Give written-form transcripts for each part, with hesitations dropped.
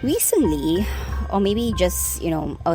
Recently, or maybe just, a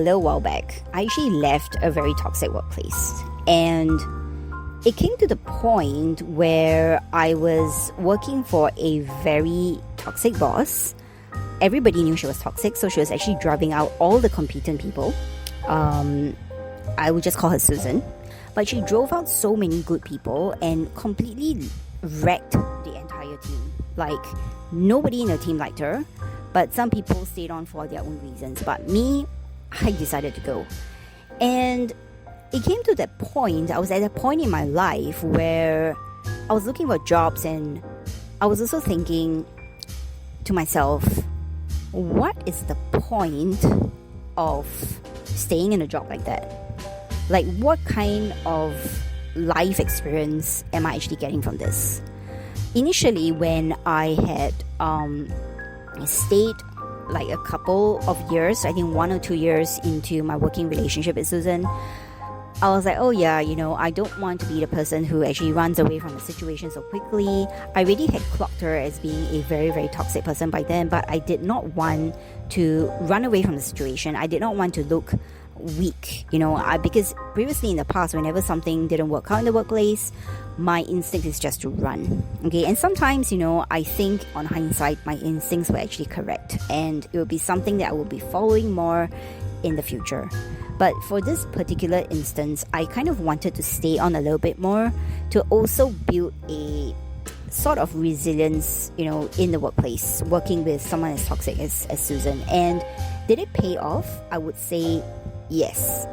little while back, I actually left a very toxic workplace. And it came to the point where I was working for a very toxic boss. Everybody knew she was toxic, so she was actually driving out all the competent people. I would just call her Susan. But she drove out so many good people and completely wrecked the entire team. Like, nobody in the team liked her, but some people stayed on for their own reasons. But me, I decided to go. And it came to that point, I was at a point in my life where I was looking for jobs, and I was also thinking to myself, what is the point of staying in a job like that? Like, what kind of life experience am I actually getting from this? Initially, when I had stayed like a couple of years, I think 1 or 2 years into my working relationship with Susan, I was like, oh yeah, I don't want to be the person who actually runs away from the situation so quickly. I really had clocked her as being a very, very toxic person by then, but I did not want to run away from the situation. I did not want to look weak, because previously in the past, whenever something didn't work out in the workplace, my instinct is just to run. Okay, and sometimes, I think on hindsight, my instincts were actually correct, and it will be something that I will be following more in the future. But for this particular instance, I kind of wanted to stay on a little bit more to also build a sort of resilience, in the workplace, working with someone as toxic as Susan. And did it pay off? I would say yes.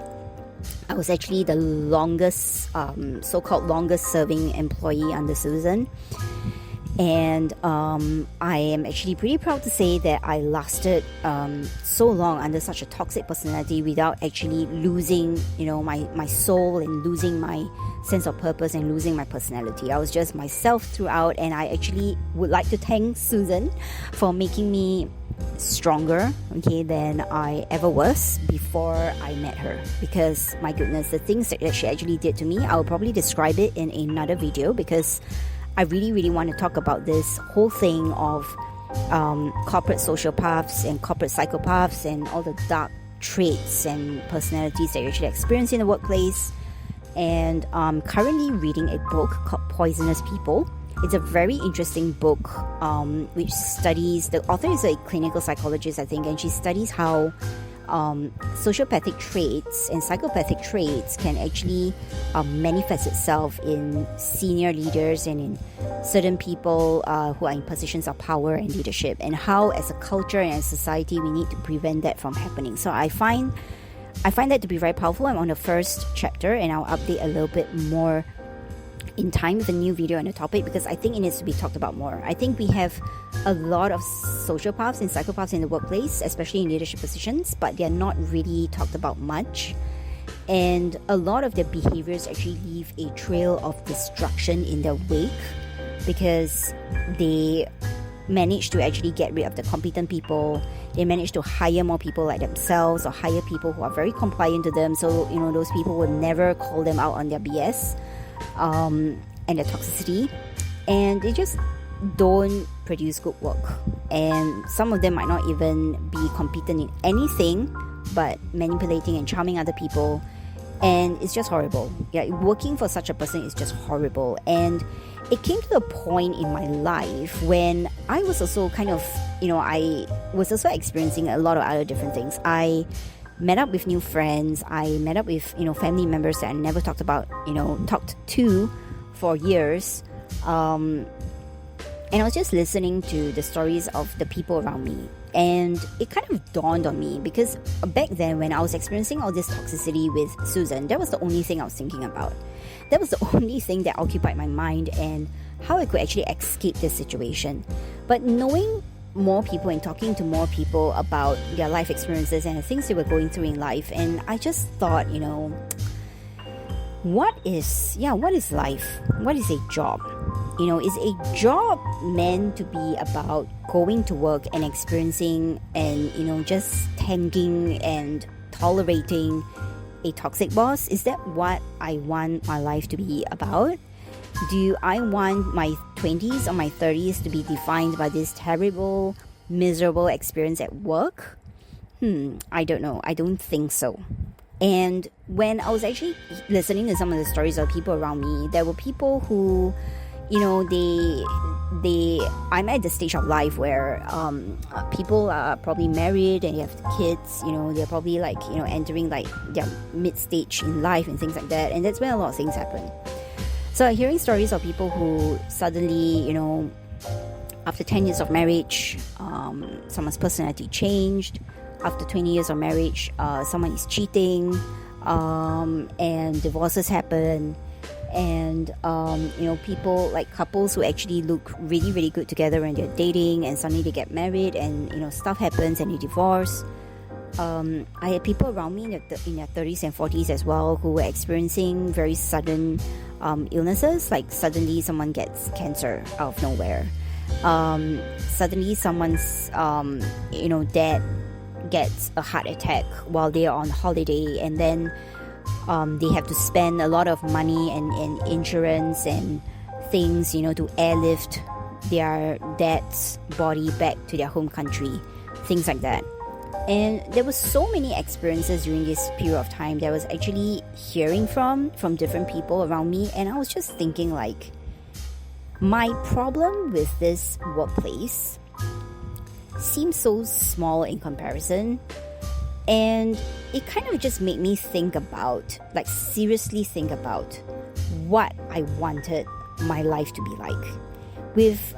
I was actually the longest, so-called longest serving employee under Susan. And I am actually pretty proud to say that I lasted so long under such a toxic personality without actually losing, my soul and losing my sense of purpose and losing my personality. I was just myself throughout, and I actually would like to thank Susan for making me stronger, than I ever was before I met her. Because my goodness, the things that she actually did to me, I'll probably describe it in another video, because I really, really want to talk about this whole thing of corporate sociopaths and corporate psychopaths and all the dark traits and personalities that you actually experience in the workplace. And I'm currently reading a book called Poisonous People. It's a very interesting book which studies, the author is a clinical psychologist, I think, and she studies how sociopathic traits and psychopathic traits can actually manifest itself in senior leaders and in certain people who are in positions of power and leadership, and how as a culture and as a society we need to prevent that from happening. So I find that to be very powerful. I'm on the first chapter, and I'll update a little bit more in time with a new video on the topic, because I think it needs to be talked about more. I think we have a lot of sociopaths and psychopaths in the workplace, especially in leadership positions, but they're not really talked about much. And a lot of their behaviors actually leave a trail of destruction in their wake, because they manage to actually get rid of the competent people. They manage to hire more people like themselves, or hire people who are very compliant to them, so those people will never call them out on their BS and their toxicity, and they just don't produce good work. And some of them might not even be competent in anything but manipulating and charming other people, and it's just horrible. Working for such a person is just horrible. And it came to a point in my life when I was also kind of, I was also experiencing a lot of other different things. I met up with new friends. I met up with, family members that I never talked to for years. And I was just listening to the stories of the people around me. And it kind of dawned on me, because back then when I was experiencing all this toxicity with Susan, that was the only thing I was thinking about. That was the only thing that occupied my mind, and how I could actually escape this situation. But knowing more people and talking to more people about their life experiences and the things they were going through in life, and I just thought, what is life? What is a job? Is a job meant to be about going to work and experiencing and just tanking and tolerating a toxic boss? Is that what I want my life to be about? Do I want my 20s or my 30s to be defined by this terrible miserable experience at work? I don't know. I don't think so. And when I was actually listening to some of the stories of people around me, there were people who, I'm at the stage of life where people are probably married and they have kids, they're probably entering their mid-stage in life and things like that. And that's when a lot of things happen. So hearing stories of people who suddenly, after 10 years of marriage, someone's personality changed. After 20 years of marriage, someone is cheating, and divorces happen. And, people like couples who actually look really, really good together when they're dating, and suddenly they get married and, stuff happens and they divorce. I had people around me in their 30s and 40s as well who were experiencing very sudden illnesses, like suddenly someone gets cancer out of nowhere. Suddenly someone's, dad gets a heart attack while they are on holiday, and then they have to spend a lot of money and insurance and things, to airlift their dad's body back to their home country, things like that. And there was so many experiences during this period of time that I was actually hearing from different people around me, and I was just thinking my problem with this workplace seems so small in comparison, and it kind of just made me seriously think about what I wanted my life to be like. With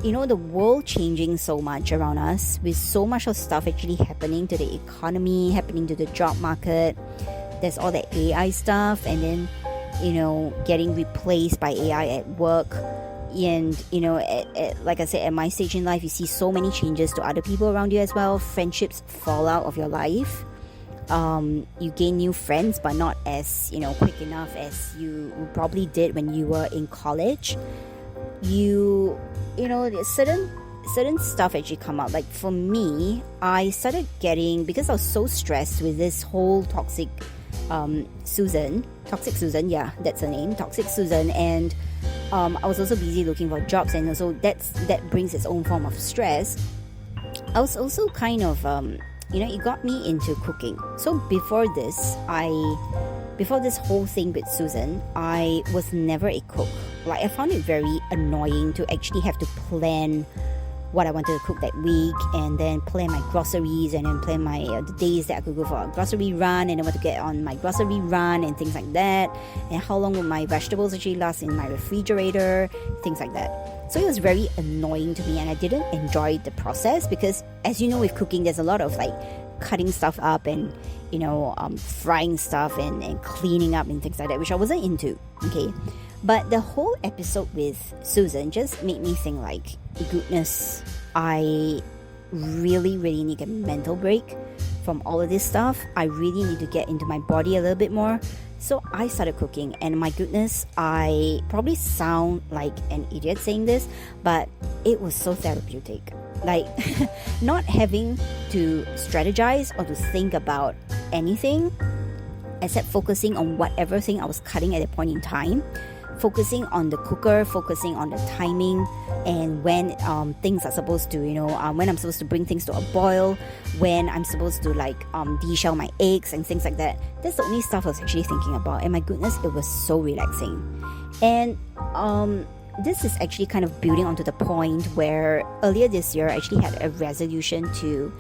the world changing so much around us, with so much of stuff actually happening to the economy, happening to the job market, there's all that AI stuff, and then getting replaced by AI at work. And like I said, at my stage in life, you see so many changes to other people around you as well. Friendships fall out of your life. You gain new friends, but not as quick enough as you probably did when you were in college. Certain stuff actually come up. Like for me, I started getting, because I was so stressed with this whole toxic Susan, yeah, that's her name, toxic Susan, and I was also busy looking for jobs, and also that brings its own form of stress. I was also kind of it got me into cooking. So before this whole thing with Susan, I was never a cook. I found it very annoying to actually have to plan what I wanted to cook that week, and then plan my groceries, and then plan my the days that I could go for a grocery run, and then what to get on my grocery run, and things like that, and how long will my vegetables actually last in my refrigerator, things like that. So it was very annoying to me, and I didn't enjoy the process, because as you know, with cooking, there's a lot of cutting stuff up and frying stuff and cleaning up and things like that, which I wasn't into. Okay, but the whole episode with Susan just made me think goodness, I really, really need a mental break from all of this stuff. I really need to get into my body a little bit more. So I started cooking, and my goodness, I probably sound like an idiot saying this, but it was so therapeutic. Not having to strategize or to think about anything except focusing on whatever thing I was cutting at a point in time, focusing on the cooker, focusing on the timing, and when things are supposed to, when I'm supposed to bring things to a boil, when I'm supposed to deshell my eggs and things like that. That's the only stuff I was actually thinking about, and my goodness, it was so relaxing. And this is actually kind of building onto the point where earlier this year I actually had a resolution to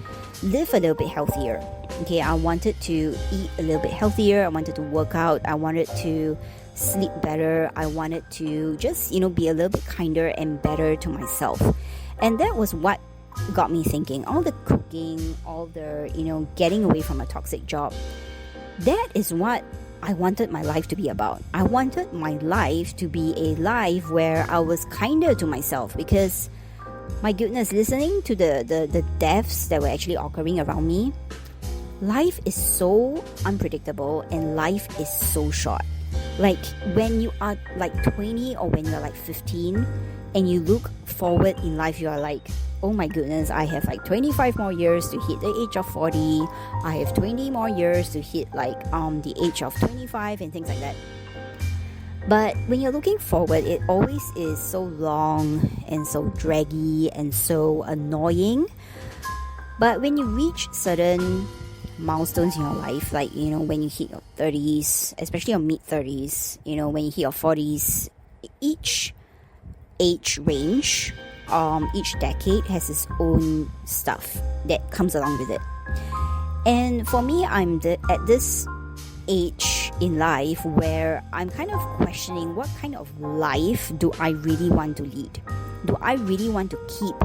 live a little bit healthier. Okay, I wanted to eat a little bit healthier, I wanted to work out, I wanted to sleep better, I wanted to just be a little bit kinder and better to myself. And that was what got me thinking, all the cooking, all the getting away from a toxic job, that is what I wanted my life to be about. I wanted my life to be a life where I was kinder to myself, because my goodness, listening to the deaths that were actually occurring around me, life is so unpredictable and life is so short. When you are 20 or when you're 15 and you look forward in life, you are oh my goodness, I have 25 more years to hit the age of 40, I have 20 more years to hit the age of 25 and things like that. But when you're looking forward, it always is so long and so draggy and so annoying. But when you reach certain milestones in your life, like, when you hit your 30s, especially your mid 30s, when you hit your 40s, each age range, each decade has its own stuff that comes along with it. And for me, I'm at this age in life where I'm kind of questioning, what kind of life do I really want to lead? Do I really want to keep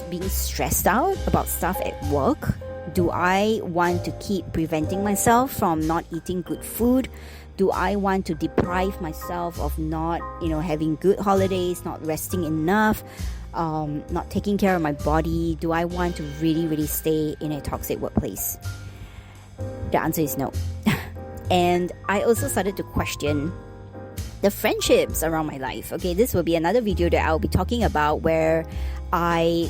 being stressed out about stuff at work? Do I want to keep preventing myself from not eating good food? Do I want to deprive myself of not, having good holidays, not resting enough, not taking care of my body? Do I want to really, really stay in a toxic workplace? The answer is no. And I also started to question the friendships around my life. Okay, this will be another video that I'll be talking about where I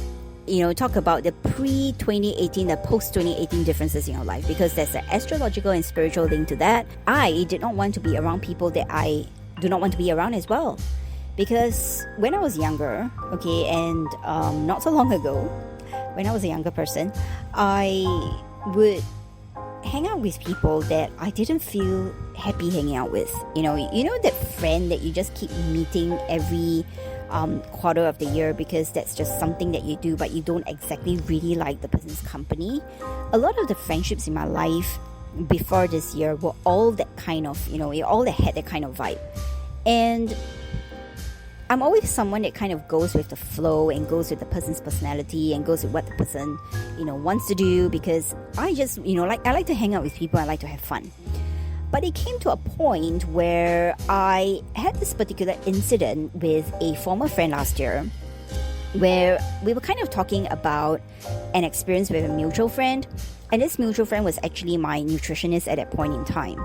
talk about the pre-2018, the post-2018 differences in your life, because there's an astrological and spiritual link to that. I did not want to be around people that I do not want to be around as well. Because when I was younger, okay, and not so long ago, when I was a younger person, I would hang out with people that I didn't feel happy hanging out with. You know that friend that you just keep meeting every quarter of the year because that's just something that you do, but you don't exactly really like the person's company. A lot of the friendships in my life before this year were all that kind of, all that had that kind of vibe. And I'm always someone that kind of goes with the flow and goes with the person's personality and goes with what the person, wants to do, because I just, I like to hang out with people, I like to have fun. But it came to a point where I had this particular incident with a former friend last year where we were kind of talking about an experience with a mutual friend. And this mutual friend was actually my nutritionist at that point in time.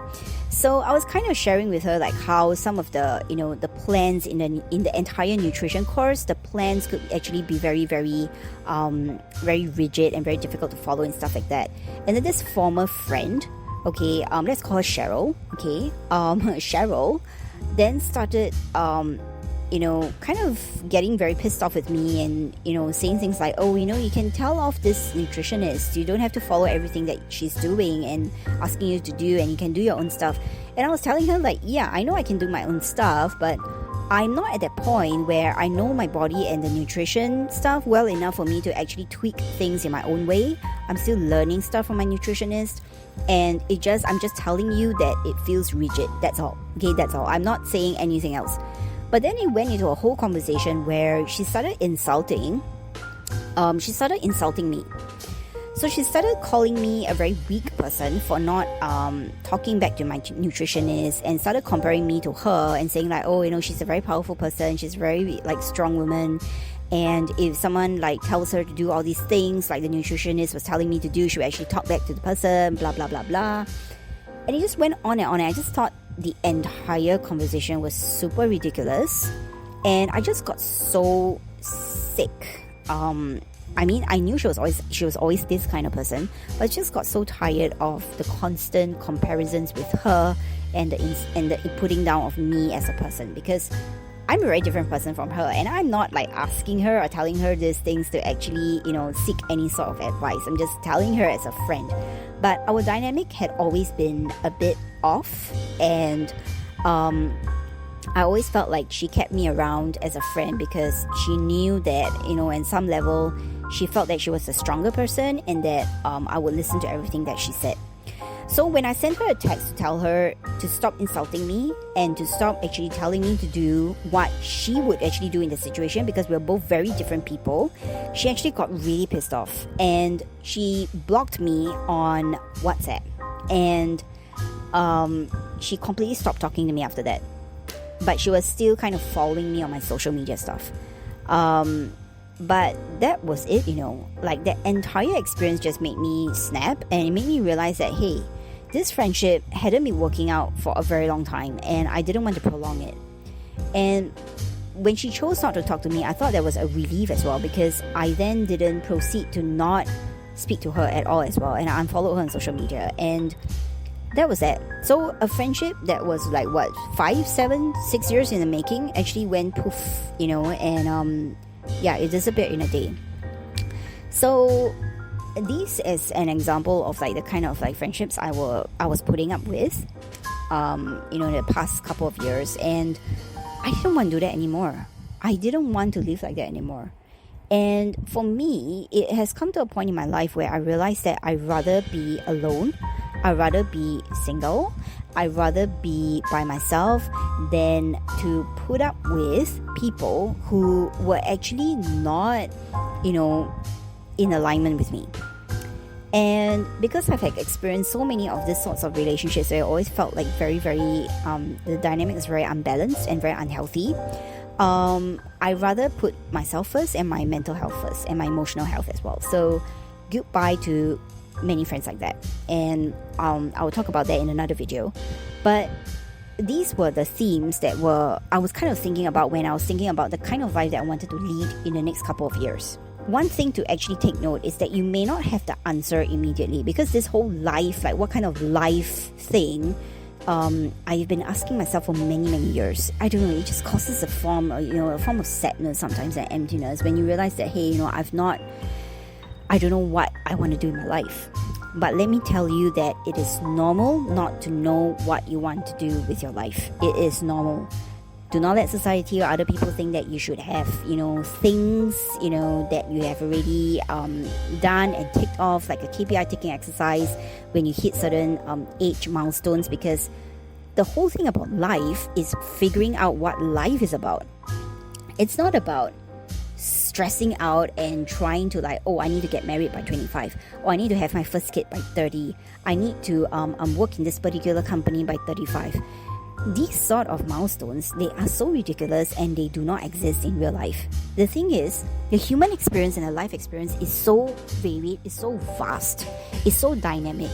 So I was kind of sharing with her like how some of the, the plans in the entire nutrition course, the plans could actually be very, very, very rigid and very difficult to follow and stuff like that. And then this former friend, okay, let's call her Cheryl, okay, Cheryl then started, kind of getting very pissed off with me and, saying things like, oh, you can tell off this nutritionist, you don't have to follow everything that she's doing and asking you to do, and you can do your own stuff. And I was telling her like, yeah, I know I can do my own stuff, but I'm not at that point where I know my body and the nutrition stuff well enough for me to actually tweak things in my own way. I'm still learning stuff from my nutritionist, and I'm just telling you that it feels rigid. That's all. Okay, that's all. I'm not saying anything else. But then it went into a whole conversation where she started insulting me. So she started calling me a very weak person for not talking back to my nutritionist, and started comparing me to her and saying like, oh, she's a very powerful person, she's a very like strong woman, and if someone like tells her to do all these things like the nutritionist was telling me to do, she would actually talk back to the person, blah blah blah blah. And it just went on and on, and I just thought the entire conversation was super ridiculous, and I just got so sick. I knew she was always this kind of person, but I just got so tired of the constant comparisons with her and the putting down of me as a person, because I'm a very different person from her, and I'm not like asking her or telling her these things to actually, seek any sort of advice. I'm just telling her as a friend. But our dynamic had always been a bit off, and I always felt like she kept me around as a friend because she knew that, in some level, she felt that she was a stronger person, and that I would listen to everything that she said. So when I sent her a text to tell her to stop insulting me and to stop actually telling me to do what she would actually do in the situation, because we're both very different people, she actually got really pissed off, and she blocked me on WhatsApp, and she completely stopped talking to me after that. But she was still kind of following me on my social media stuff. But that was it, like the entire experience just made me snap, and it made me realize that, hey, this friendship hadn't been working out for a very long time, and I didn't want to prolong it. And when she chose not to talk to me, I thought that was a relief as well, because I then didn't proceed to not speak to her at all as well, and I unfollowed her on social media. And that was it. So a friendship that was like what, 5, 7, 6 years in the making actually went poof, and it disappeared in a day. So this is an example of like the kind of like friendships I was putting up with in the past couple of years, and I didn't want to do that anymore. I didn't want to live like that anymore. And for me, it has come to a point in my life where I realized that I'd rather be alone, I'd rather be single, I'd rather be by myself than to put up with people who were actually not, in alignment with me. And because I've experienced so many of these sorts of relationships, I always felt like very, very, the dynamic is very unbalanced and very unhealthy. I'd rather put myself first and my mental health first and my emotional health as well. So goodbye to many friends like that. And I will talk about that in another video. But these were the themes that I was kind of thinking about when I was thinking about the kind of life that I wanted to lead in the next couple of years. One thing to actually take note is that you may not have the answer immediately, because this whole life, like what kind of life thing, I've been asking myself for many, many years. I don't know, it just causes a form of sadness sometimes and emptiness when you realize that, hey, I don't know what I want to do in my life. But let me tell you that it is normal not to know what you want to do with your life. It is normal. Do not let society or other people think that you should have, things, that you have already done and ticked off, like a KPI ticking exercise when you hit certain age milestones, because the whole thing about life is figuring out what life is about. It's not about stressing out and trying to I need to get married by 25, or I need to have my first kid by 30, I need to work in this particular company by 35. These sort of milestones, they are so ridiculous and they do not exist in real life. The thing is, the human experience and the life experience is so varied, it's so vast, it's so dynamic,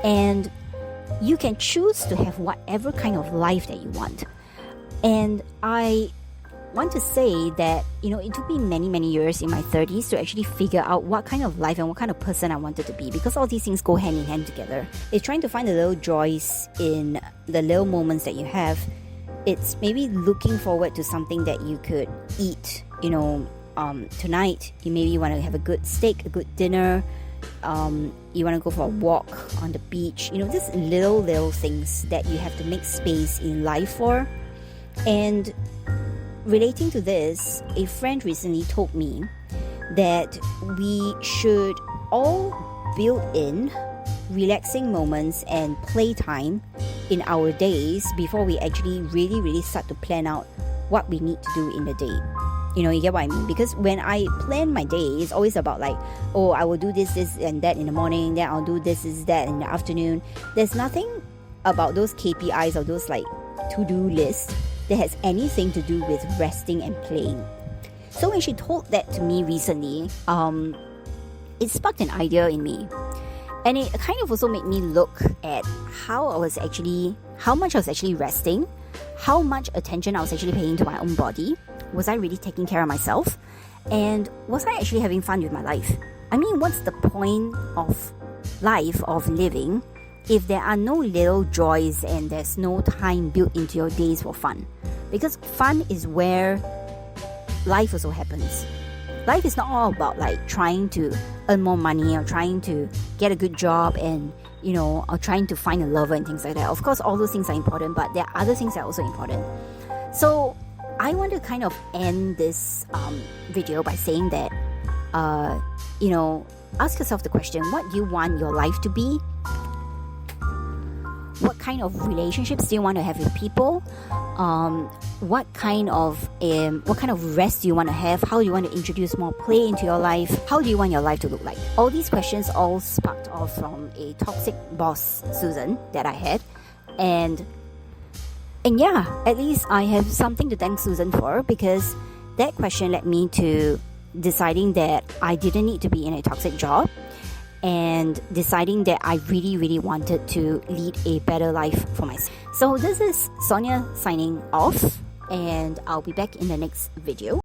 and you can choose to have whatever kind of life that you want. And I want to say that, it took me many, many years in my 30s to actually figure out what kind of life and what kind of person I wanted to be, because all these things go hand in hand together. It's trying to find the little joys in the little moments that you have. It's maybe looking forward to something that you could eat, tonight. You maybe want to have a good steak, a good dinner. You want to go for a walk on the beach. Just little things that you have to make space in life for. And relating to this, a friend recently told me that we should all build in relaxing moments and playtime in our days before we actually really, really start to plan out what we need to do in the day. You get what I mean? Because when I plan my day, it's always about I will do this and that in the morning, then I'll do this, that in the afternoon. There's nothing about those KPIs or those to-do lists that has anything to do with resting and playing. So when she told that to me recently, it sparked an idea in me. And it kind of also made me look at how much I was actually resting, how much attention I was actually paying to my own body. Was I really taking care of myself? And was I actually having fun with my life? I mean, what's the point of life, of living, if there are no little joys and there's no time built into your days for fun? Because fun is where life also happens. Life is not all about trying to earn more money or trying to get a good job and or trying to find a lover and things like that. Of course, all those things are important, but there are other things that are also important. So I want to kind of end this video by saying that ask yourself the question, what do you want your life to be? What kind of relationships do you want to have with people? What kind of rest do you want to have? How do you want to introduce more play into your life? How do you want your life to look like? All these questions all sparked off from a toxic boss, Susan, that I had. And yeah, at least I have something to thank Susan for, because that question led me to deciding that I didn't need to be in a toxic job, and deciding that I really, really wanted to lead a better life for myself. So this is Sonia signing off, and I'll be back in the next video.